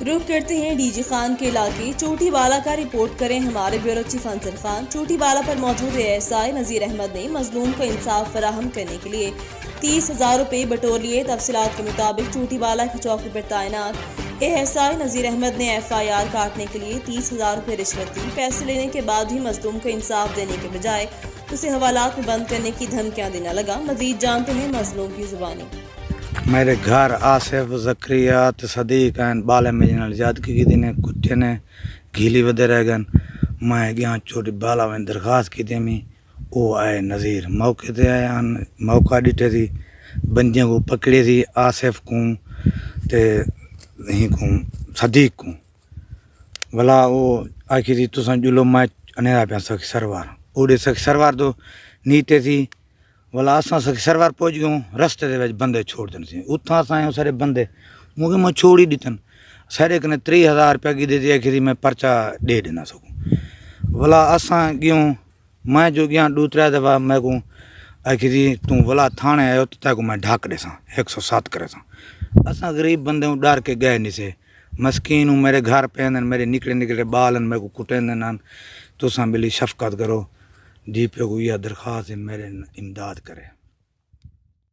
رخ کرتے ہیں D G Khan کے علاقے چوٹی بالا کا، رپورٹ کریں ہمارے بیورو چیف انصر خان۔ چوٹی بالا پر موجود ASI نذیر احمد نے مظلوم کو انصاف فراہم کرنے کے لیے 30,000 روپے بٹور لیے۔ تفصیلات کے مطابق چوٹی بالا کی چوکی پر تعینات ASI نذیر احمد نے FIR کاٹنے کے لیے 30,000 روپے رشوت دی۔ پیسے لینے کے بعد بھی مظلوم کو انصاف دینے کے بجائے اسے حوالات میں بند کرنے کی دھمکیاں دینے لگا۔ مزید جانتے ہیں مظلوم کی زبانی۔ میرے گھر آصف زکریا صدیق ہیں، بالے میں جنال زیادگی کی دینے کتے نے گھیلی ودے رہ گئے۔ میں گیا چوٹی بالا میں درخواست کی دی میں او آئے نظیر موقع تے آئے موقع ڈیٹے تھی بندیاں کو پکڑے تھی آصف کو تے نہیں کو صدیق کو بلا وہ آخی تھی تساں جلو میں انیرا پہ سخی سروار اوڑے سخی سروار تو نیتے تھی بلا اساں سخی سروار پہنچ گئے رستے دے وچ بندے چھوڑ دین سی اتھاں اساں سارے بندے مجھے میں چھوڑ ہی دیتن سارے کنے 30,000 روپیہ کی دے دی آخری میں پرچہ دے دینا سکوں بلا اساں گیوں میں جو گیا 2-3 دفعہ میں کو آخری تو بلا تھانے آئے تو تے کو میں ڈھاک دے ساں 107 کرے ساں اساں غریب بندے ہوں ڈر کے گئے نہیں سے مسکین ہوں میرے گھر پہ اندن میرے نکلے بالن میں کو کٹیں دن تو ساں بلی شفقت کرو DPO کو یہ درخواست ہے میرے امداد کرے۔